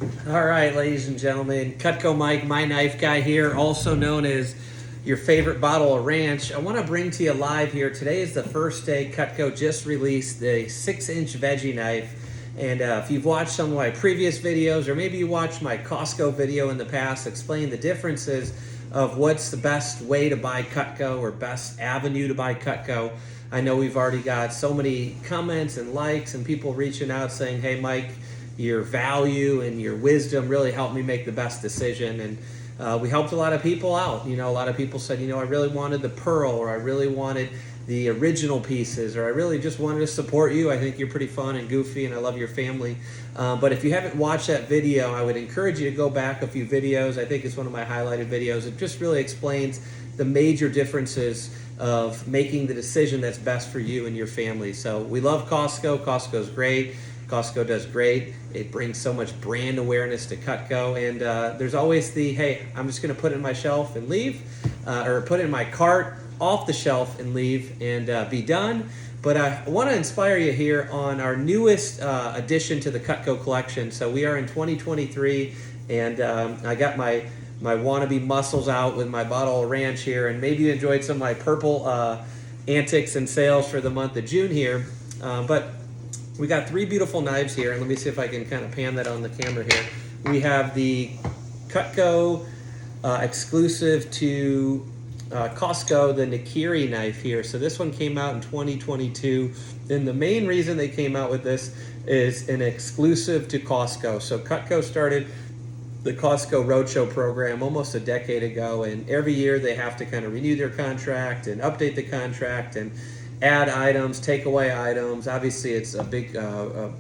All right, ladies and gentlemen, Cutco Mike, my knife guy here, also known as your favorite bottle of ranch. I want to bring to you live here. Today is the first day Cutco just released the 6-inch veggie knife. And if you've watched some of my previous videos, or maybe you watched my Costco video in the past, explain the differences of what's the best way to buy Cutco or best avenue to buy Cutco. I know we've already got so many comments and likes and people reaching out saying, hey, Mike, your value and your wisdom really helped me make the best decision. And we helped a lot of people out. You know, a lot of people said, I really wanted the pearl, or I really wanted the original pieces, or I really just wanted to support you. I think you're pretty fun and goofy and I love your family. But if you haven't watched that video, I would encourage you to go back a few videos. I think it's one of my highlighted videos. It just really explains the major differences of making the decision that's best for you and your family. So we love Costco. Costco's great. Costco does great. It brings so much brand awareness to Cutco. And there's always the, hey, I'm just going to put it in my shelf and leave, or put it in my cart, off the shelf and leave and be done. But I want to inspire you here on our newest addition to the Cutco collection. So we are in 2023, and I got my wannabe muscles out with my bottle of ranch here. And maybe you enjoyed some of my purple antics and sales for the month of June here. But we got 3 beautiful knives here, and let me see if I can kind of pan that on the camera here. We have the Cutco exclusive to Costco, the Nairki knife here. So this one came out in 2022, and the main reason they came out with this is an exclusive to Costco. So Cutco started the Costco Roadshow program almost a decade ago, and every year they have to kind of renew their contract and update the contract and add items, take away items. Obviously, it's a big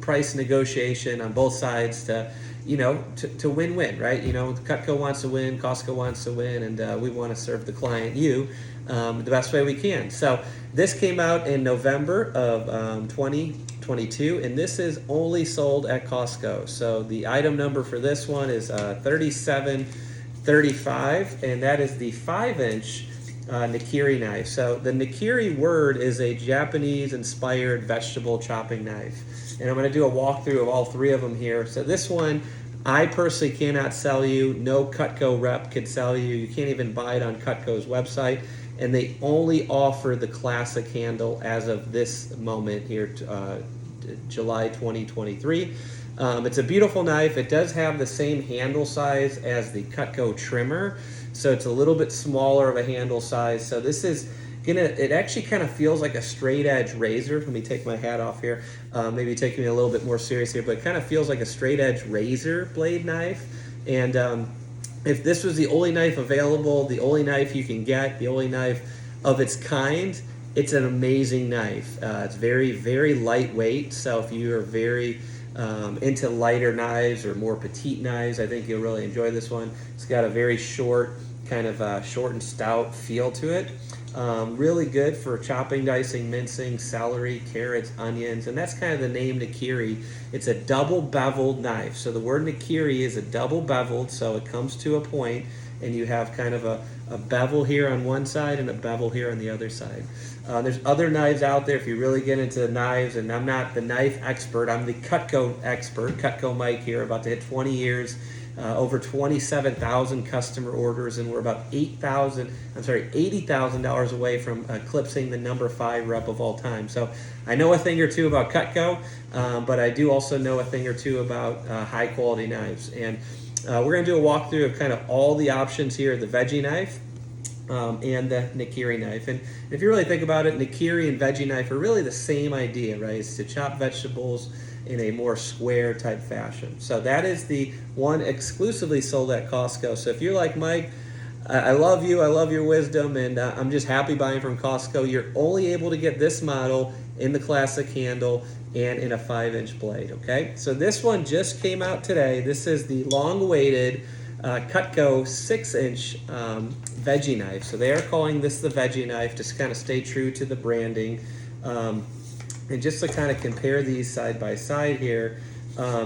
price negotiation on both sides to win-win, right? Cutco wants to win, Costco wants to win, and we want to serve the client, you, the best way we can. So this came out in November of 2022, and this is only sold at Costco. So the item number for this one is 3735, and that is the 5-inch Nairki knife. So the Nairki word is a Japanese-inspired vegetable chopping knife. And I'm going to do a walkthrough of all 3 of them here. So this one, I personally cannot sell you. No Cutco rep could sell you. You can't even buy it on Cutco's website. And they only offer the classic handle as of this moment here, July 2023. It's a beautiful knife. It does have the same handle size as the Cutco trimmer, so it's a little bit smaller of a handle size. So this is it actually kind of feels like a straight edge razor. Let me take my hat off here. Maybe taking me a little bit more serious here, but it kind of feels like a straight edge razor blade knife. And if this was the only knife available, the only knife you can get, the only knife of its kind, it's an amazing knife. It's very, very lightweight. So if you are very into lighter knives or more petite knives, I think you'll really enjoy this one. It's got a very short, kind of short and stout feel to it. Really good for chopping, dicing, mincing, celery, carrots, onions, and that's kind of the name Nairki. It's a double beveled knife. So the word Nairki is a double beveled, so it comes to a point, and you have kind of a bevel here on one side and a bevel here on the other side. There's other knives out there if you really get into knives, and I'm not the knife expert, I'm the Cutco expert, Cutco Mike here, about to hit 20 years, over 27,000 customer orders, and we're about $80,000 away from eclipsing the number 5 rep of all time. So I know a thing or two about Cutco, but I do also know a thing or two about high quality knives. And we're going to do a walkthrough of kind of all the options here, the veggie knife and the Nairki knife. And if you really think about it, Nairki and veggie knife are really the same idea, right? It's to chop vegetables in a more square type fashion. So that is the one exclusively sold at Costco. So if you're like Mike, I love you, I love your wisdom, and I'm just happy buying from Costco, you're only able to get this model in the classic handle and in a 5-inch blade, okay? So this one just came out today. This is the long-awaited Cutco 6-inch veggie knife. So they are calling this the veggie knife, just kind of stay true to the branding. And just to kind of compare these side by side here,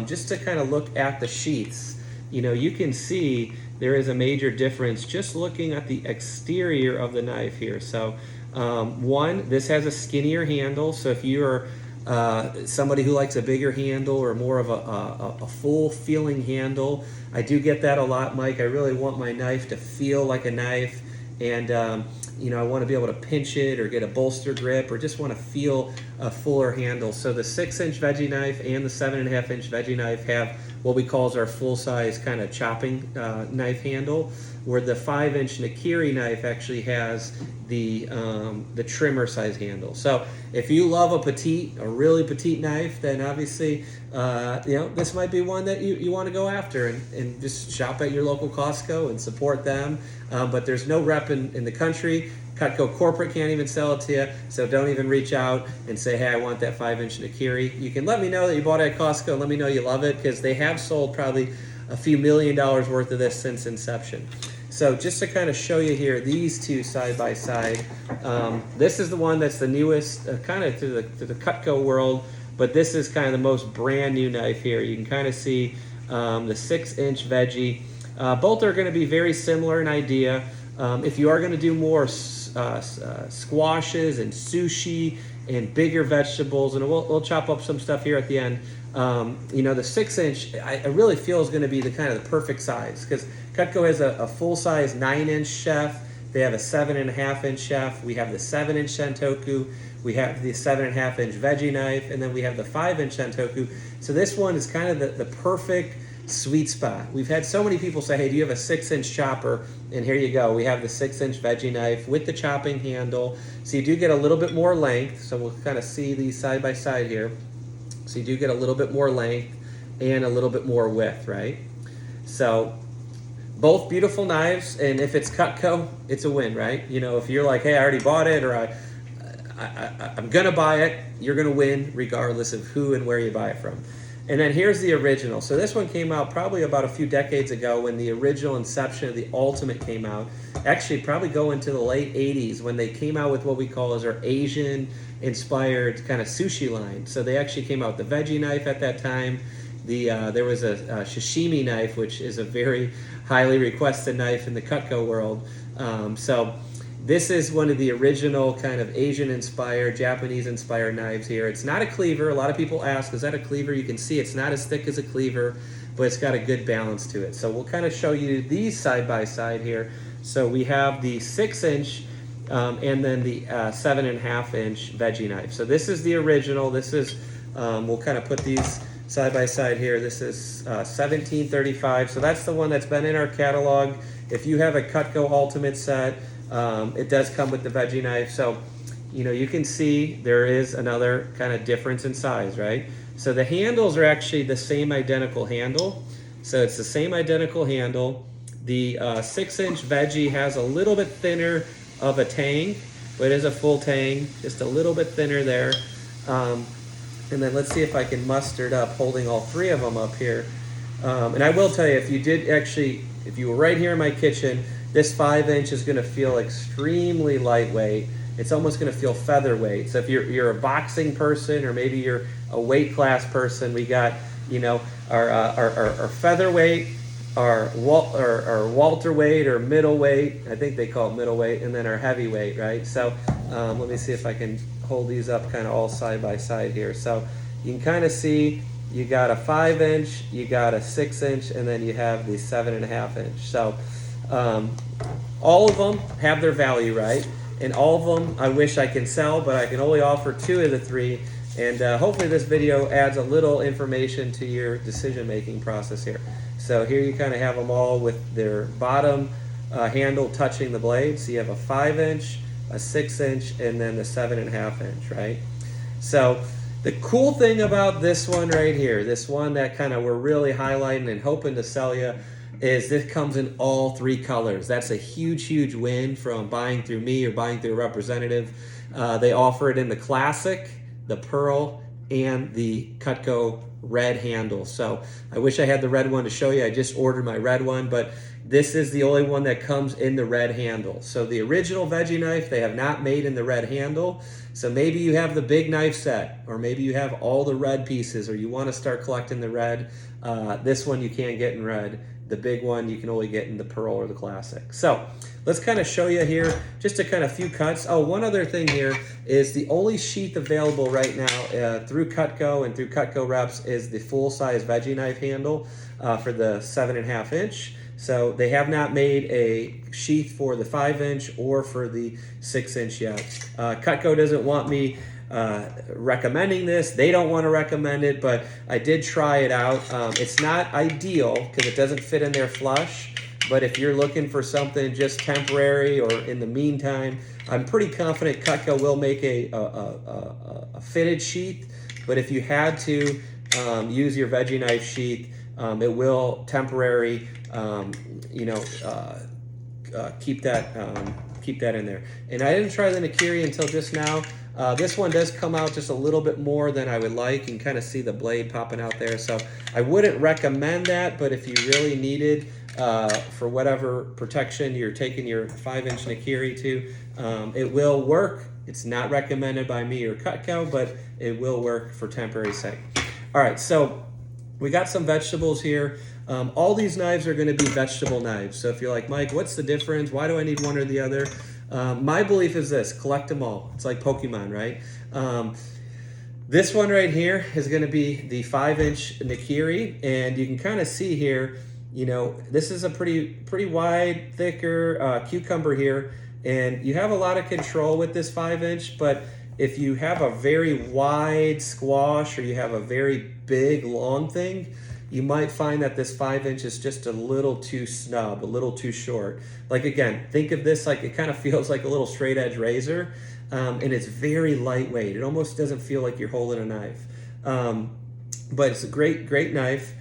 just to kind of look at the sheaths, you can see there is a major difference just looking at the exterior of the knife here. So one, this has a skinnier handle, so if you are somebody who likes a bigger handle or more of a full feeling handle. I do get that a lot, Mike. I really want my knife to feel like a knife, and I want to be able to pinch it or get a bolster grip, or just want to feel a fuller handle. So the 6-inch Veggie knife and the 7.5-inch Veggie knife have what we call our full-size kind of chopping knife handle, where the 5-inch Nairki knife actually has the trimmer size handle. So if you love a really petite knife, then obviously this might be one that you want to go after, and just shop at your local Costco and support them. But there's no rep in the country. Cutco corporate can't even sell it to you, so don't even reach out and say, hey, I want that 5-inch Nairki. You can let me know that you bought it at Costco and let me know you love it, because they have sold probably a few $1 million worth of this since inception. So just to kind of show you here, these two side by side, this is the one that's the newest kind of to the Cutco world, but this is kind of the most brand new knife here. You can kind of see the 6-inch Veggie. Both are going to be very similar in idea. If you are going to do more squashes and sushi and bigger vegetables, and we'll chop up some stuff here at the end. The 6-inch I really feel is going to be the kind of the perfect size, because Cutco has a full-size 9-inch chef. They have a 7.5-inch chef. We have the 7-inch Sentoku. We have the 7.5-inch Veggie knife, and then we have the 5-inch Sentoku. So this one is kind of the perfect sweet spot. We've had so many people say, hey, do you have a 6-inch chopper? And here you go. We have the 6-inch Veggie knife with the chopping handle. So you do get a little bit more length. So we'll kind of see these side by side here. So you do get a little bit more length and a little bit more width, right? So both beautiful knives, and if it's Cutco, it's a win, right? If you're like, hey, I already bought it, or I'm gonna buy it, you're gonna win regardless of who and where you buy it from. And then here's the original. So this one came out probably about a few decades ago, when the original inception of the Ultimate came out. Actually, probably go into the late 80s, when they came out with what we call as our Asian-inspired kind of sushi line. So they actually came out with the Veggie knife at that time. There was a sashimi knife, which is a very highly requested knife in the Cutco world. So this is one of the original kind of Asian-inspired, Japanese-inspired knives here. It's not a cleaver. A lot of people ask, is that a cleaver? You can see it's not as thick as a cleaver, but it's got a good balance to it. So we'll kind of show you these side by side here. So we have the 6-inch and then the 7.5-inch Veggie knife. So this is the original. This is, we'll kind of put these side by side here. This is 1735. So that's the one that's been in our catalog. If you have a Cutco Ultimate set, it does come with the Veggie knife. So, you can see there is another kind of difference in size, right? So the handles are actually the same identical handle. So it's the same identical handle. The 6-inch Veggie has a little bit thinner of a tang, but it is a full tang, just a little bit thinner there. And then let's see if I can muster it up, holding all three of them up here. And I will tell you, if you were right here in my kitchen, this 5-inch is going to feel extremely lightweight. It's almost going to feel featherweight. So if you're a boxing person, or maybe you're a weight class person, we got our featherweight, our welterweight or middleweight. I think they call it middleweight, and then our heavyweight, right? So let me see if I can hold these up kind of all side by side here. So you can kind of see you got a 5-inch, you got a 6-inch, and then you have the 7.5-inch. So all of them have their value, right? And all of them I wish I can sell, but I can only offer 2 of the 3. And hopefully this video adds a little information to your decision-making process here. So here you kind of have them all with their bottom handle touching the blade. So you have a 5-inch, a 6-inch, and then the 7.5-inch, right? So the cool thing about this one right here, this one that kind of we're really highlighting and hoping to sell you, is this comes in all 3 colors. That's a huge, huge win from buying through me or buying through a representative. They offer it in the classic, the pearl, and the Cutco red handle. So I wish I had the red one to show you. I just ordered my red one, but this is the only one that comes in the red handle. So the original Veggie knife, they have not made in the red handle. So maybe you have the big knife set, or maybe you have all the red pieces, or you want to start collecting the red. This one you can't get in red. The big one you can only get in the pearl or the classic. So let's kind of show you here just a kind of few cuts. Oh, one other thing here is the only sheath available right now through Cutco and through Cutco Reps is the full-size veggie knife handle for the 7.5 inch. So they have not made a sheath for the 5 inch or for the 6 inch yet. Cutco doesn't want me recommending this. They don't want to recommend it, but I did try it out. It's not ideal because it doesn't fit in there flush, but if you're looking for something just temporary or in the meantime, I'm pretty confident Cutco will make a fitted sheath. But if you had to use your veggie knife sheath, it will temporary keep that in there. And I didn't try the Nairki until just now. This one does come out just a little bit more than I would like. You can kind of see the blade popping out there. So I wouldn't recommend that, but if you really needed for whatever protection you're taking your 5 inch Nairki to, it will work. It's not recommended by me or Cutco, but it will work for temporary sake. All right, so we got some vegetables here. All these knives are going to be vegetable knives. So if you're like, Mike, what's the difference? Why do I need one or the other? My belief is this: collect them all. It's like Pokemon, right? This one right here is going to be the 5 inch Nairki, and you can kind of see here, this is a pretty wide, thicker cucumber here, and you have a lot of control with this 5 inch, but if you have a very wide squash or you have a very big, long thing, you might find that this 5 inch is just a little too snub, a little too short. Like again, think of this like it kind of feels like a little straight edge razor, and it's very lightweight. It almost doesn't feel like you're holding a knife. But it's a great knife.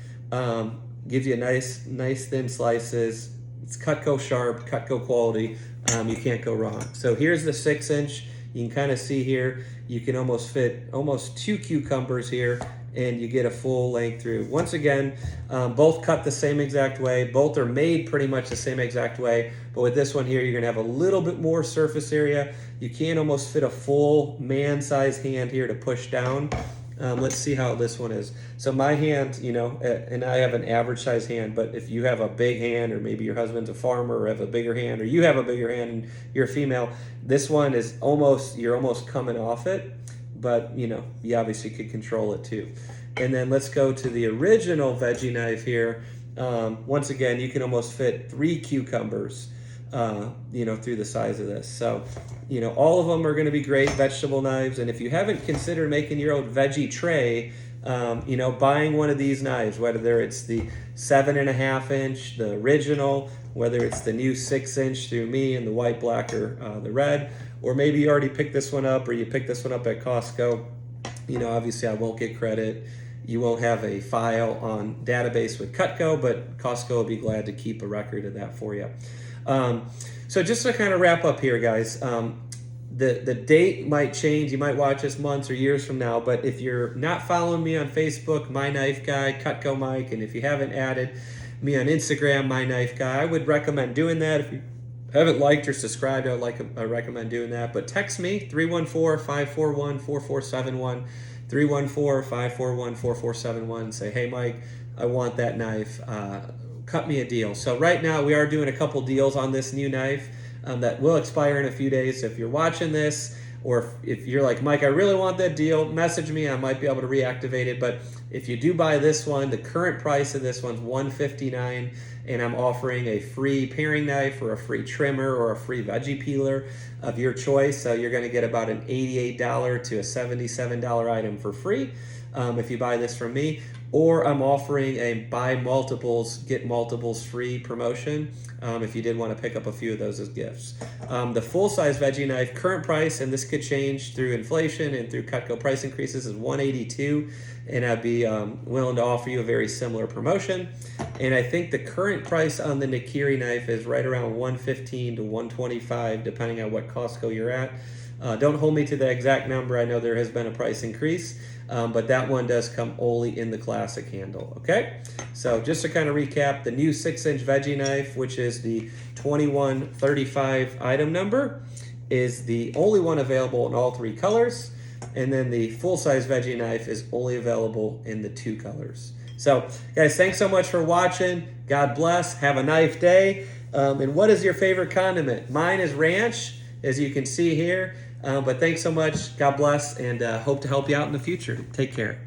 Gives you nice thin slices. It's Cutco sharp, Cutco quality. You can't go wrong. So here's the 6 inch. You can kind of see here, you can almost fit almost 2 cucumbers here, and you get a full length through. Once again, both cut the same exact way. Both are made pretty much the same exact way, but with this one here, you're gonna have a little bit more surface area. You can almost fit a full man-sized hand here to push down. Let's see how this one is. So my hand, and I have an average size hand, but if you have a big hand, or maybe your husband's a farmer or have a bigger hand, or you have a bigger hand and you're a female, this one is you're almost coming off it, but you obviously could control it too. And then let's go to the original veggie knife here. Once again, you can almost fit 3 cucumbers, through the size of this. So, all of them are going to be great vegetable knives. And if you haven't considered making your own veggie tray, buying one of these knives, whether it's the 7.5 inch, the original, whether it's the new 6 inch through me in the white, black, or the red, or maybe you already picked this one up, or you picked this one up at Costco. Obviously I won't get credit. You won't have a file on database with Cutco, but Costco will be glad to keep a record of that for you. So just to kind of wrap up here, guys, the date might change. You might watch this months or years from now, but if you're not following me on Facebook, My Knife Guy, Cutco Mike, and if you haven't added me on Instagram, My Knife Guy, I would recommend doing that. If you haven't liked or subscribed, I recommend doing that. But text me, 314-541-4471, 314-541-4471, and say, hey, Mike, I want that knife. Cut me a deal. So right now we are doing a couple deals on this new knife that will expire in a few days. So if you're watching this, or if you're like, Mike, I really want that deal, message me. I might be able to reactivate it. But if you do buy this one, the current price of this one's $159, and I'm offering a free paring knife or a free trimmer or a free veggie peeler of your choice. So you're going to get about an $88 to a $77 item for free if you buy this from me. Or I'm offering a buy multiples, get multiples free promotion if you did want to pick up a few of those as gifts. The full-size veggie knife, current price, and this could change through inflation and through Cutco price increases, is $182, and I'd be willing to offer you a very similar promotion. And I think the current price on the Nairki knife is right around $115 to $125, depending on what Costco you're at. Don't hold me to the exact number. I know there has been a price increase, but that one does come only in the classic handle, okay? So just to kind of recap, the new 6-inch veggie knife, which is the 2135 item number, is the only one available in all 3 colors. And then the full-size veggie knife is only available in the 2 colors. So, guys, thanks so much for watching. God bless. Have a nice day. And what is your favorite condiment? Mine is ranch, as you can see here. But thanks so much. God bless, and hope to help you out in the future. Take care.